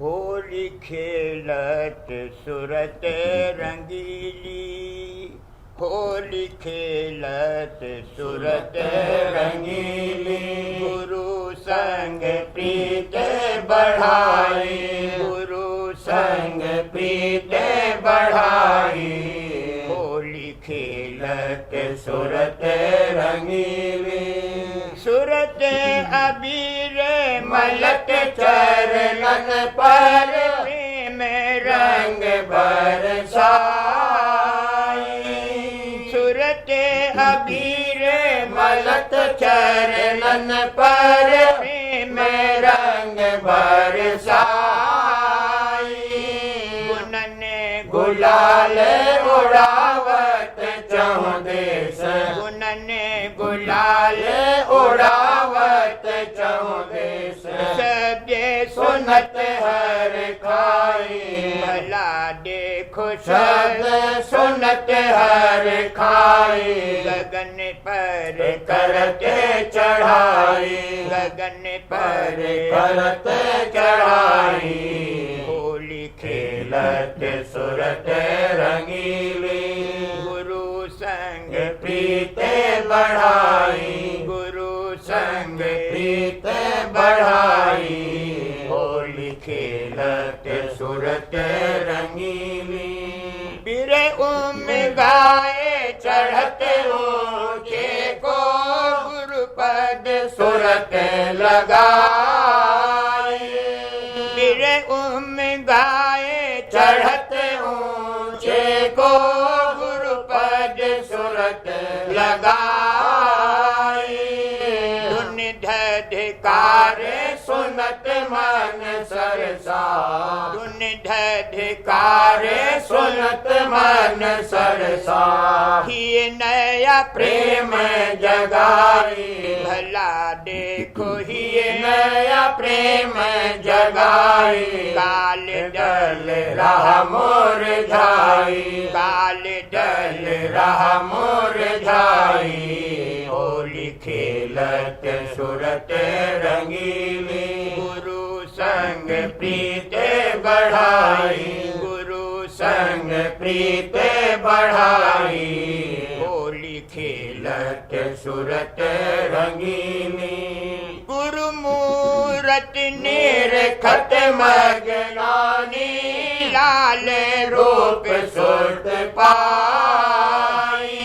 होली खेलत सुरत रंगीली, होली खेलत सुरत रंगीली। गुरु संग प्रीत बढ़ाई, गुरु संग प्रीत बढ़ाई। होली खेलत सुरत रंगीली, सुरत अबीर मलक चरणन पर प्रेम रंग बरसाई। सुरत अबीर मलक चरणन पर प्रेम रंग बरसाई। गुनन गुलाल उड़ावत चहुँ देश, गुनन गुलाल उड़ावत चहुँ देश। सबे सुनत हर खाई, भला देखो सब सुनत हर खाई। गगन पर करते चढ़ाई, गगन पर करते चढ़ाई। होली खेलत सुरत रंगीली, गुरु संग प्रीत बढ़ाई, गुरु संग प्रीत बढ़ाई। होली खेलत सुरत रंगीली, बीर गाए चढ़त ऊंचे को गुरु पद सुरत लगाए। बीर गाए चढ़त ऊंचे को गुरु पद सुरत लगाए। धुन धधिकार सुनत मन सरसा, धुन धधिकार सुनत मन सरसा। ही नया प्रेम जगाई, भला देखो ही नया प्रेम जगाई। काल डल रहा मुरझाई, काल डल रहा मुरझाई। होली खेलत सुरत रंगीली, गुरु संग प्रीत बढ़ाई, गुरु संग प्रीत बढ़ाई। होली खेलत सुरत रंगीली, गुरु मूरत निरखत मगनानी। लाल रूप सुरत पाई,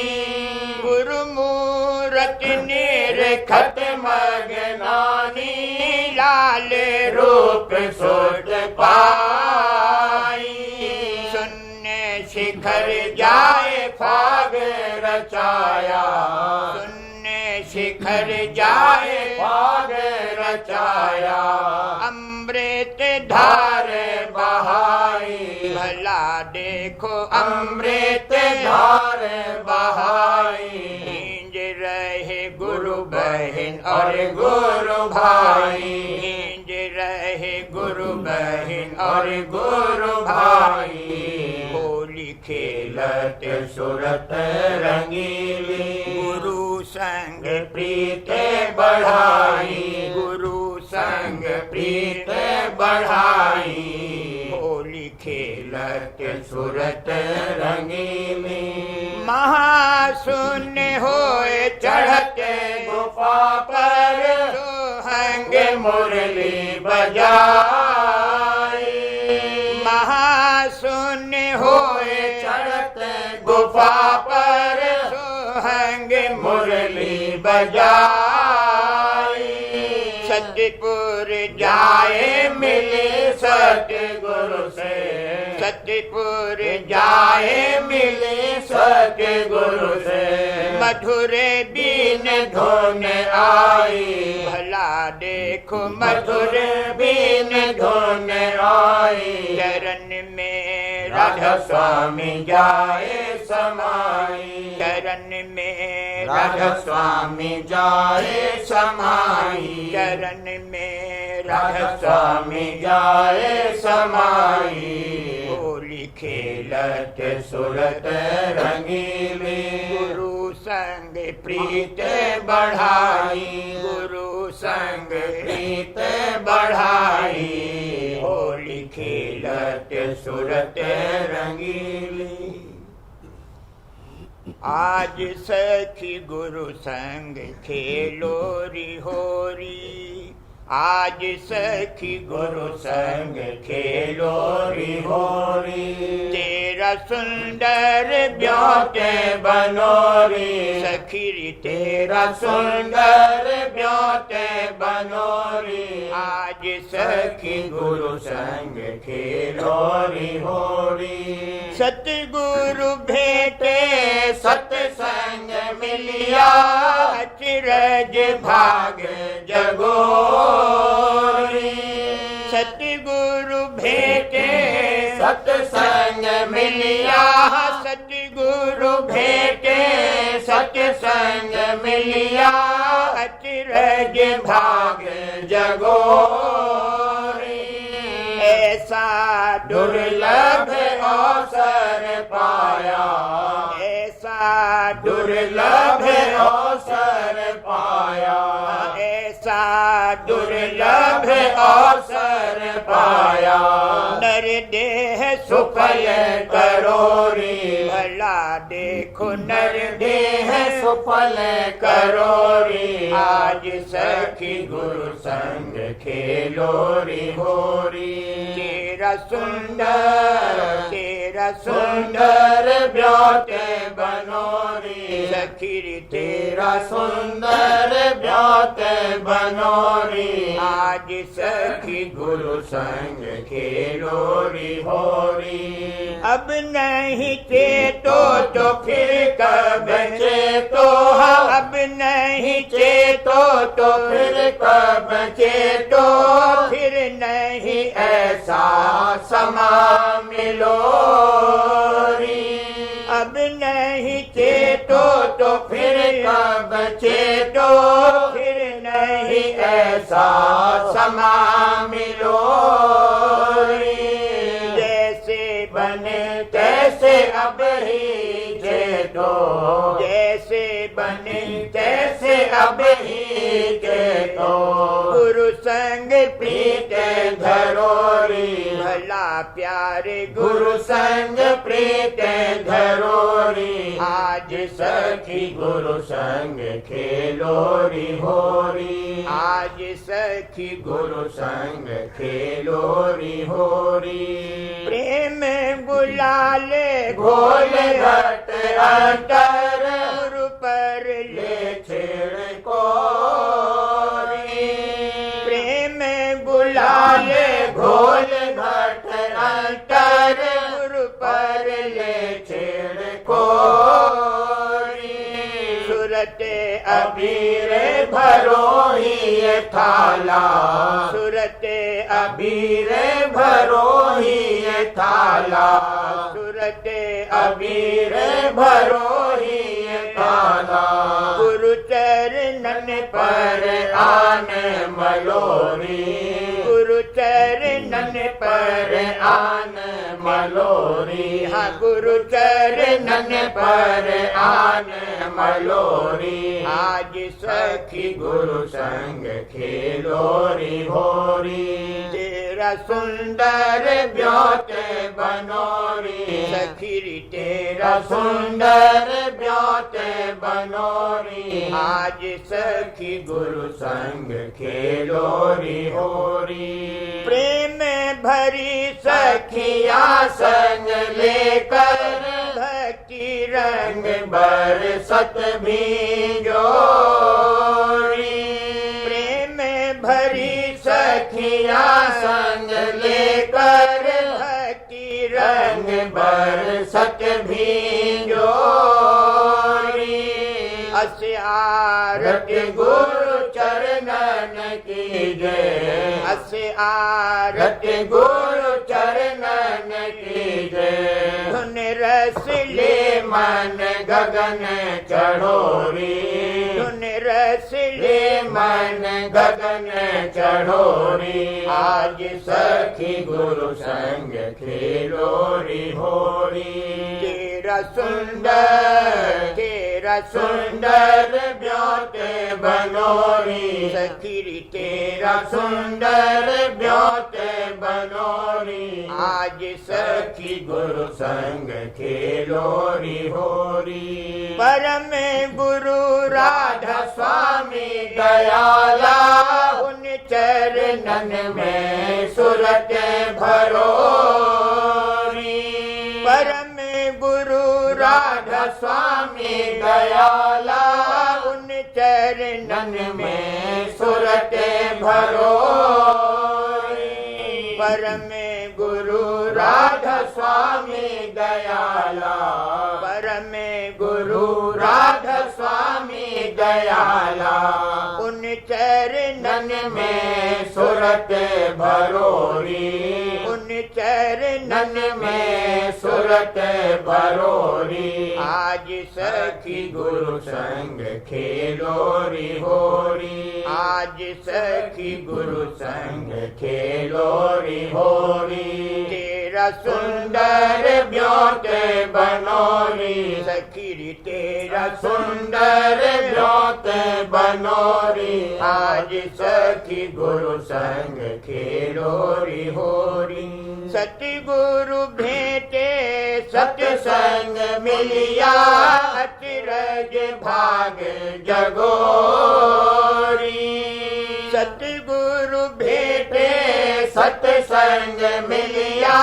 गुरु मूरत निरखत मगनानी। लाल रूप सुरत पाई। शून्य शिखर जाए फाग रचाया, शून्य शिखर जाए फाग रचाया। अमृत धार बहाई, भला देखो अमृत धार बहाई। नींज रहे गुरु बहन और गुरु भाई, नींज रहे गुरु बहन और गुरु भाई। होली खेलत सुरत रंगीली, गुरु संग प्रीत बढ़ाई, गुरु संग प्रीत बढ़ाई। होली खेलत सुरत रंगीली, महाशून्य होए चढ़ते गुफा पर सोहंग मुरली बजाई। महाशून्य होए चढ़ते गुफा पर सोहंग मुरली बजाई। सतपुर जाए मिले सतगुरु से, सतपुर जाए मिले सतगुरु से। मधुर बीन धुन आई, भला देखो मधुर बीन धुन आई। चरण में राधा स्वामी जाए समाई, चरण में राधा स्वामी जाए समाई। चरण में राधा स्वामी जाए समाई। होली खेलत सुरत रंगीली, गुरु संग प्रीत बढ़ाई, गुरु संग प्रीत बढ़ाई। होली सत्य सूरत रंगीली। आज सखी गुरु संग खेलो री होरी, आज सखी गुरु संग खेलो री होरी। तेरा सुंदर ब्योते बनोरी, सखी री तेरा सुंदर ब्योते बनोरी। आज सखी गुरु संग खेलो री होरी। सतगुरु भेटे सत्संग मिलिया, अचरज भाग जगोरी। सतगुरु भेटे सत्संग मिलिया, सतगुरु भेटे सत्संग मिलिया, अचरज भाग जगोरी। ऐसा दुर्लभ अवसर पाया, ऐसा दुर्लभ अवसर पाया, ऐसा दुर्लभ अवसर पाया। नर देह सुफल करोरी, भला देखो नर देह सुफल करोरी। आज सखी गुरु संग खेलोरी होरी। तेरा सुंदर ब्योते बनोरी, सखी री तेरा सुंदर ब्योते बनोरी। आज सखी गुरु संग खेलोरी होरी। अब नहीं चेतो तो फिर कब चेतो, अब नहीं चेतो तो फिर कब चेतो। फिर नहीं ऐसा समा मिलोरी, अब नहीं चेतो तो फिर कब चेतो। फिर नहीं ऐसा समा मिलोरी। जैसे बने तैसे अब ही चेतो, जैसे बने तैसे अब ही चेतो। गुरु संग प्रीत धरोरी, भला प्यारे गुरु संग प्रीत धरोरी। आज सखी गुरु संग खेलोरी होरी, आज सखी गुरु संग खेलोरी होरी। प्रेम गुलाले घोल घट अंतर, गुरु पर ले छेड़ कोरी। प्रेम गुलाले घोल घट अंतर, गुरु पर ले छेड़ कोरी। सूरत अबीर भरोही थाला, सूरत अबीर भरोही थाला, सूरत अबीर भरोही थाला। गुरु चरणन पर आन मलोरी, गुरु चरणन पर आन मलोरी। हाँ गुरु चरणन पर आन मलोरी। आज सखी गुरु संग खेलोरी होरी। तेरा सुंदर ब्योते बनोरी, सखी री तेरा सुंदर ब्योते बनोरी। आज सखी गुरु संग खेलोरी होरी। प्रेम भरी सखिया संग लेकर, भक्ति रंग बरसत भी जोरी। प्रेम भरी सखिया संग लेकर, भक्ति रंग बरसत भी जोरी। अस्यारत गुरु चरणन की जय, अस्यारत गुरु चरणन की जय। धुन रस ले मन गगन चढ़ोरी, धुन रस ले मन गगन चढ़ोरी। आज सखी गुरु संग खेलोरी होरी। तेरा सुंदर ब्योते बनोरी, सखी री तेरा सुंदर ब्योते बनोरी। आज सखी गुरु संग खेलोरी होरी। परम गुरु राधा स्वामी दयाला, उन चरणन में सुरत भरोरी। परम गुरु राधा स्वामी दयाला, उन चरणन में सुरत भरोरी। परम गुरु राधा स्वामी दयाला, परम गुरु राधा स्वामी दयाला, उन चरणन में सुरत भरोरी। उन चरणन में सुरत भरोरी। आज सखी गुरु संग खेलोरी होरी। आज सखी गुरु संग खेलोरी होरी। तेरा सुंदर ब्योत बनोरी, सखी तेरा सुंदर ब्योत बनोरी। आज सखी गुरु संग खेलोरी होरी। सतगुरु भेटे सत्संग मिलिया, अचरज भाग जगोरी। सतगुरु भेटे सत्संग मिलिया,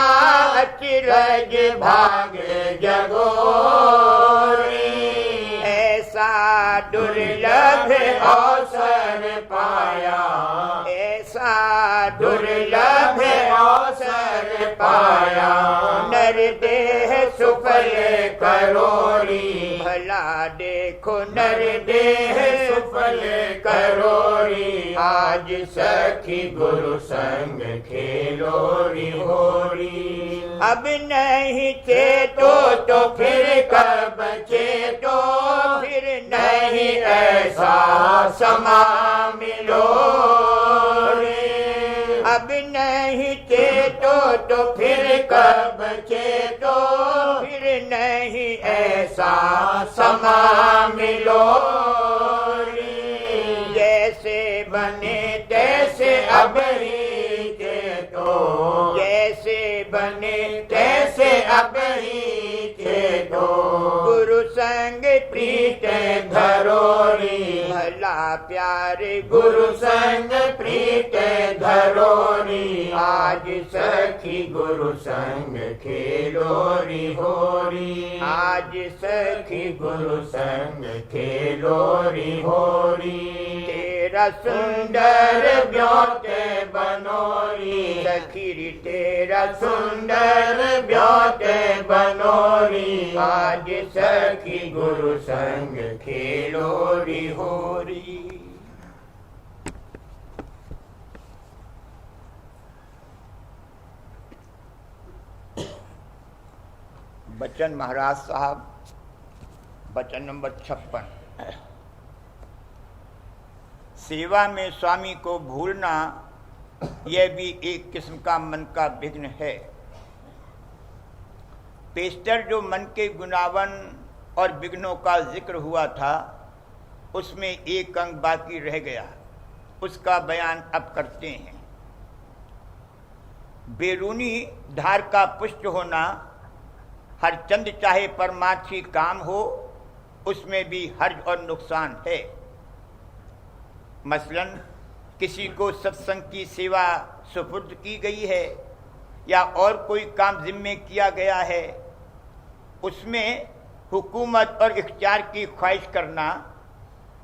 अचरज भाग जगोरी। ऐसा दुर्लभ अवसर पाया, ऐसा दुर्लभ अवसर पाया। नर देह सुफल करोरी, भला देखो नर देह सुफल करोरी। आज सखी गुरु संग खेलोरी होरी। अब नहीं चेतो तो फिर कब चेतो, फिर नहीं ऐसा समा मिलो रे। अब नहीं चेतो तो फिर कब चेतो, फिर नहीं ऐसा समा मिलो रे। जैसे बने तैसे अब ही चेतो, जैसे बने तैसे अब ही चेतो। गुरु संग प्रीत धरोरी, भला प्यारे गुरु संग प्रीत धरोरी। आज सखी गुरु संग खेलोरी होरी। आज सखी गुरु संग खेलोरी होरी। तेरा सुंदर ब्योत बनोरी, सखी तेरा सुंदर ब्योत बनोरी। आज सखी गुरु संग खेलोरी होरी। बच्चन महाराज साहब, बचन नंबर 56। सेवा में स्वामी को भूलना यह भी एक किस्म का मन का विघ्न है। पेस्टर जो मन के गुणावन और विघ्नों का जिक्र हुआ था, उसमें एक अंग बाकी रह गया, उसका बयान अब करते हैं। बेरूनी धार का पुष्ट होना, हर चंद चाहे परमार्थी काम हो, उसमें भी हर्ज और नुकसान है। मसलन किसी को सत्संग की सेवा सुपुर्द की गई है या और कोई काम जिम्मे किया गया है, उसमें हुकूमत और इख्तियार की ख्वाहिश करना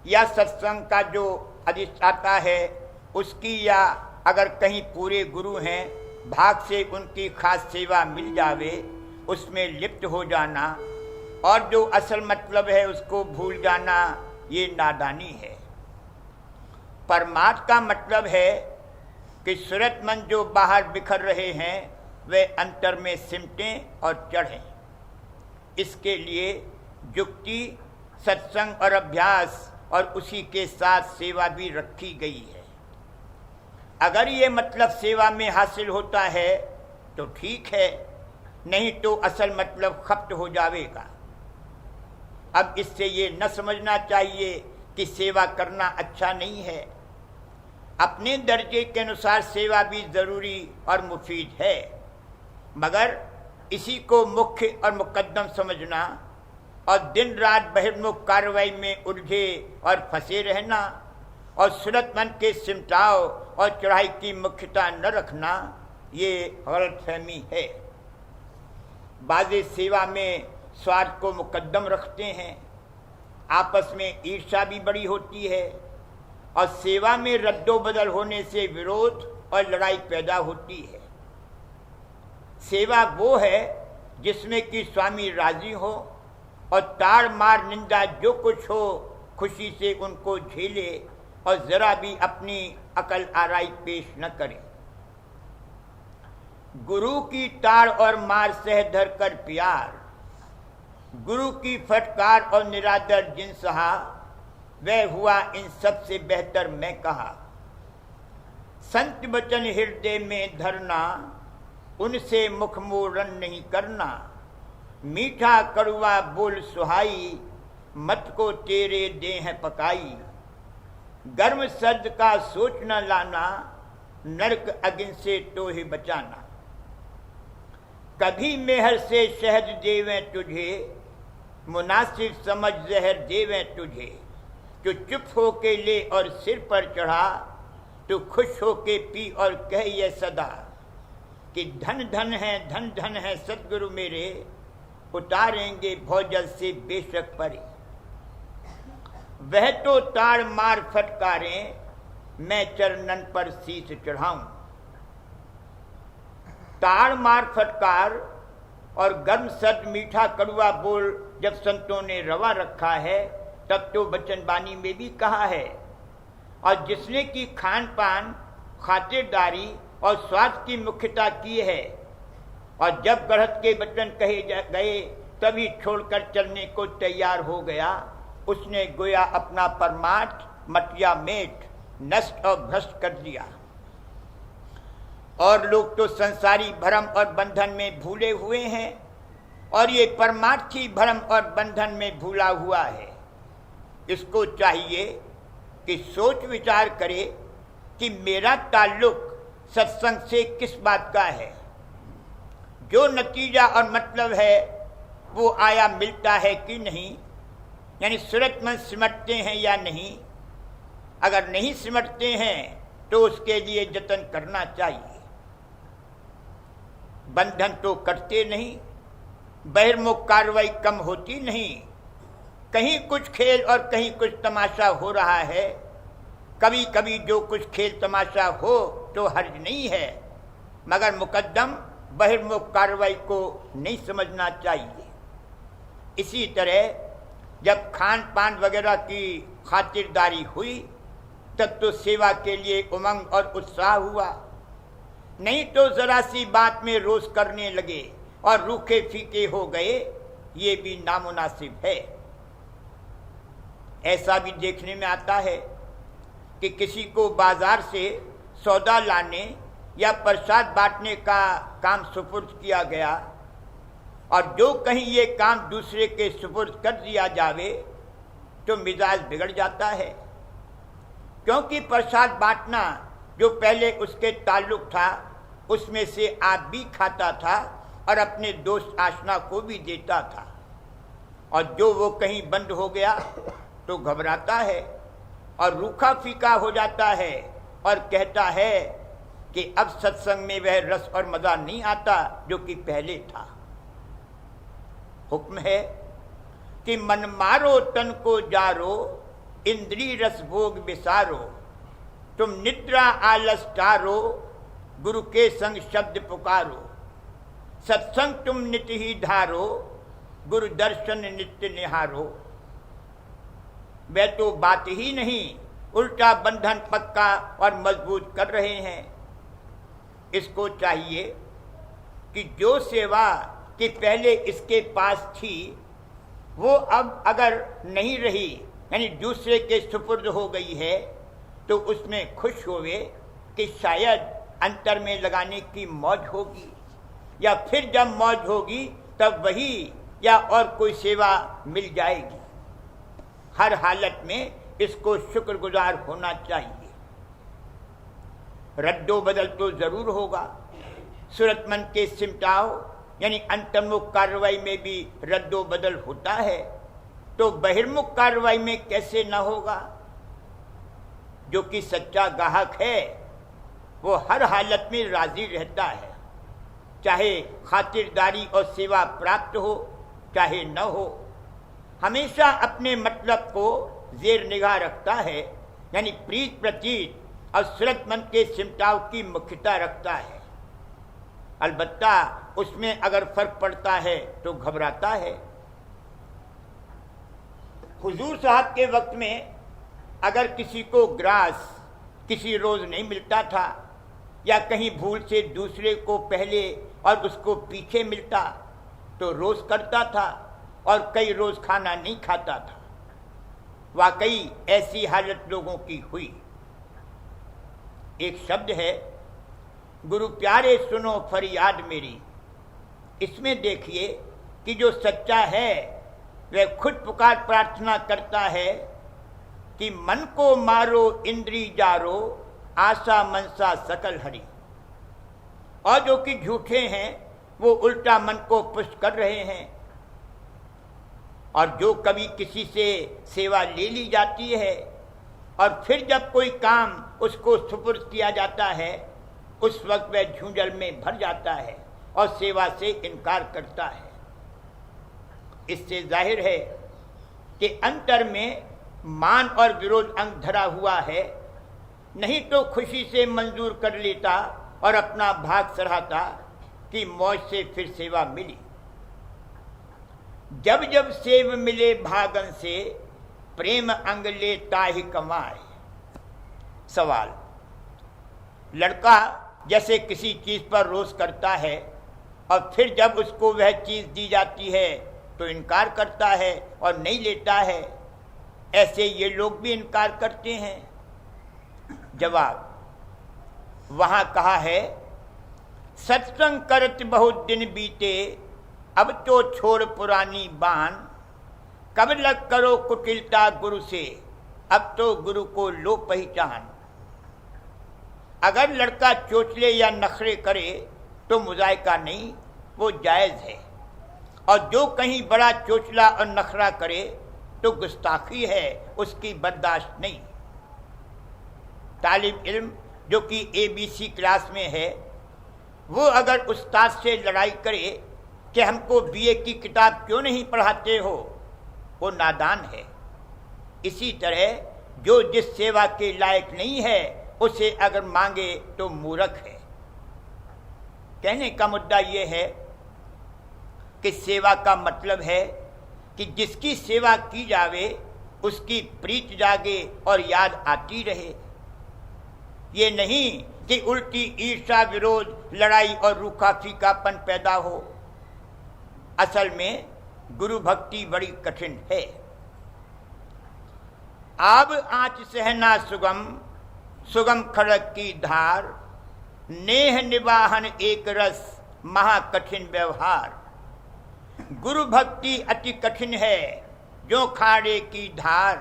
या सत्संग का जो अधिष्ठाता है उसकी, या अगर कहीं पूरे गुरु हैं भाग से उनकी खास सेवा मिल जावे, उसमें लिप्त हो जाना और जो असल मतलब है उसको भूल जाना, ये नादानी है। परमार्थ का मतलब है कि सूरतमंद जो बाहर बिखर रहे हैं वे अंतर में सिमटें और चढ़ें। इसके लिए युक्ति, सत्संग और अभ्यास और उसी के साथ सेवा भी रखी गई है। अगर ये मतलब सेवा में हासिल होता है तो ठीक है, नहीं तो असल मतलब खप्त हो जाएगा। अब इससे ये न समझना चाहिए कि सेवा करना अच्छा नहीं है। अपने दर्जे के अनुसार सेवा भी जरूरी और मुफीद है, मगर इसी को मुख्य और मुकद्दम समझना और दिन रात बहिर्मुख कार्रवाई में उलझे और फंसे रहना और सूरतमंद के सिमटाव और चढ़ाई की मुख्यता न रखना, ये गलतफहमी है। बाज़े सेवा में स्वार्थ को मुकद्दम रखते हैं, आपस में ईर्ष्या भी बड़ी होती है और सेवा में रद्दोबदल होने से विरोध और लड़ाई पैदा होती है। सेवा वो है जिसमें कि स्वामी राजी हो और ताड़ मार निंदा जो कुछ हो खुशी से उनको झेले और जरा भी अपनी अकल आराई पेश न करे। गुरु की ताड़ और मार सह धर कर प्यार, गुरु की फटकार और निरादर जिन सहा, वह हुआ इन सब से बेहतर मैं कहा। संत वचन हृदय में धरना, उनसे मुख मोड़न नहीं करना। मीठा कड़वा बोल सुहाई, मत को तेरे देह पकाई। गर्म सर्द का सोच न लाना, नरक अग्नि से तोहे बचाना। कभी मेहर से शहद देवें तुझे, मुनासिब समझ जहर देवें तुझे। जो चुप हो के ले और सिर पर चढ़ा, तो खुश हो के पी और कह ये सदा कि धन धन है धन धन है सद्गुरु मेरे, उतारेंगे भौजल से बेशक परे। वह तो ताड़ मार फटकारें, मैं चरणन पर शीश चढ़ाऊं। ताड़ मार फटकार और गर्म सर्द मीठा कड़वा बोल जब संतों ने रवा रखा है, तब तो वचन बानी में भी कहा है। और जिसने की खान पान, खातिरदारी और स्वार्थ की मुख्यता की है और जब गढ़त के वचन कहे गए तभी छोड़कर चलने को तैयार हो गया, उसने गोया अपना परमार्थ मटिया मेट नष्ट और भ्रष्ट कर दिया। और लोग तो संसारी भ्रम और बंधन में भूले हुए हैं और ये परमार्थी भ्रम और बंधन में भूला हुआ है। इसको चाहिए कि सोच विचार करे कि मेरा ताल्लुक सत्संग से किस बात का है। जो नतीजा और मतलब है वो आया मिलता है कि नहीं, यानी सूरतमंद सिमटते हैं या नहीं। अगर नहीं सिमटते हैं तो उसके लिए जतन करना चाहिए। बंधन तो कटते नहीं, बहिर्मुख कार्रवाई कम होती नहीं। कहीं कुछ खेल और कहीं कुछ तमाशा हो रहा है। कभी कभी जो कुछ खेल तमाशा हो तो हर्ज नहीं है, मगर मुकद्दम बहिर्मुख कार्रवाई को नहीं समझना चाहिए। इसी तरह जब खान पान वगैरह की खातिरदारी हुई तब तो सेवा के लिए उमंग और उत्साह हुआ, नहीं तो जरा सी बात में रोष करने लगे और रूखे फीके हो गए। ये भी नामुनासिब है। ऐसा भी देखने में आता है कि किसी को बाजार से सौदा लाने या प्रसाद बांटने का काम सुपुर्द किया गया और जो कहीं ये काम दूसरे के सुपुर्द कर दिया जावे तो मिजाज बिगड़ जाता है, क्योंकि प्रसाद बांटना जो पहले उसके ताल्लुक था उसमें से आप भी खाता था और अपने दोस्त आशना को भी देता था। और जो वो कहीं बंद हो गया तो घबराता है और रूखा फीका हो जाता है और कहता है कि अब सत्संग में वह रस और मजा नहीं आता जो कि पहले था। हुक्म है कि मन मारो तन को जारो, इंद्री रस भोग बिसारो। तुम निद्रा आलस टारो, गुरु के संग शब्द पुकारो। सत्संग तुम नित्य ही धारो, गुरु दर्शन नित्य निहारो। वे तो बात ही नहीं, उल्टा बंधन पक्का और मजबूत कर रहे हैं। इसको चाहिए कि जो सेवा कि पहले इसके पास थी वो अब अगर नहीं रही, यानी दूसरे के सुपुर्द हो गई है, तो उसमें खुश होवे कि शायद अंतर में लगाने की मौज होगी, या फिर जब मौज होगी तब वही या और कोई सेवा मिल जाएगी। हर हालत में इसको शुक्रगुजार होना चाहिए। रद्दो बदल तो जरूर होगा, सूरतमंद के सिमटाव यानी अंतर्मुख कार्रवाई में भी रद्दो बदल होता है, तो बहिर्मुख कार्रवाई में कैसे न होगा। जो कि सच्चा ग्राहक है वो हर हालत में राजी रहता है, चाहे खातिरदारी और सेवा प्राप्त हो चाहे न हो, हमेशा अपने मतलब को जेर निगाह रखता है, यानी प्रीत प्रतीत और सूरतमंद के सिमटाव की मुख्यता रखता है। अलबत्ता उसमें अगर फर्क पड़ता है तो घबराता है। हुजूर साहब के वक्त में अगर किसी को ग्रास किसी रोज नहीं मिलता था या कहीं भूल से दूसरे को पहले और उसको पीछे मिलता तो रोज करता था और कई रोज खाना नहीं खाता था। वाकई ऐसी हालत लोगों की हुई। एक शब्द है, गुरु प्यारे सुनो फरियाद मेरी। इसमें देखिए कि जो सच्चा है वह खुद पुकार प्रार्थना करता है कि मन को मारो इंद्री जारो, आशा मनसा सकल हरि। और जो कि झूठे हैं वो उल्टा मन को पुष्ट कर रहे हैं। और जो कभी किसी से सेवा ले ली जाती है और फिर जब कोई काम उसको सुपुर्द किया जाता है उस वक्त वह झुंझल में भर जाता है और सेवा से इनकार करता है। इससे जाहिर है कि अंतर में मान और विरोध अंग धरा हुआ है, नहीं तो खुशी से मंजूर कर लेता और अपना भाग सराहता कि मौज से फिर सेवा मिली। जब जब सेव मिले भागन से, प्रेम अंग ले ताहि कमाए। सवाल, लड़का जैसे किसी चीज पर रोष करता है और फिर जब उसको वह चीज दी जाती है तो इनकार करता है और नहीं लेता है, ऐसे ये लोग भी इनकार करते हैं। जवाब, वहां कहा है, सत्संग करत बहुत दिन बीते, अब तो छोड़ पुरानी बान, कब लग करो कुटिलता गुरु से, अब तो गुरु को लो पहचान। अगर लड़का चोचले या नखरे करे तो मुजायका नहीं, वो जायज है। और जो कहीं बड़ा चोचला और नखरा करे तो गुस्ताखी है, उसकी बर्दाश्त नहीं। तालिब इल्म जो कि ABC क्लास में है, वो अगर उस्ताद से लड़ाई करे कि हमको BA की किताब क्यों नहीं पढ़ाते हो, वो नादान है। इसी तरह जो जिस सेवा के लायक नहीं है उसे अगर मांगे तो मूर्ख है। कहने का मुद्दा ये है कि सेवा का मतलब है कि जिसकी सेवा की जावे उसकी प्रीत जागे और याद आती रहे। ये नहीं कि उल्टी ईर्ष्या, विरोध, लड़ाई और रूखा फीकापन पैदा हो। असल में गुरु भक्ति बड़ी कठिन है। आब आँच सहना सुगम, सुगम खड़क की धार, नेह निवाहन एक रस, महा कठिन व्यवहार। गुरु भक्ति अति कठिन है जो खाड़े की धार,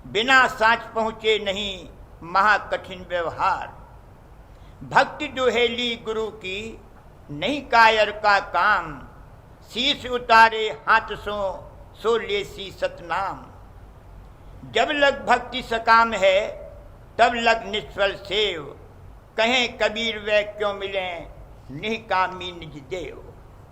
बिना सांच पहुँचे नहीं महा कठिन व्यवहार। भक्ति दुहेली गुरु की नहीं कायर का काम, शीश उतारे हाथ सो लेसी सतनाम। जब लग भक्ति सकाम है तब लग निष्फल सेव, कहें कबीर वे क्यों मिले निकामी निज देव।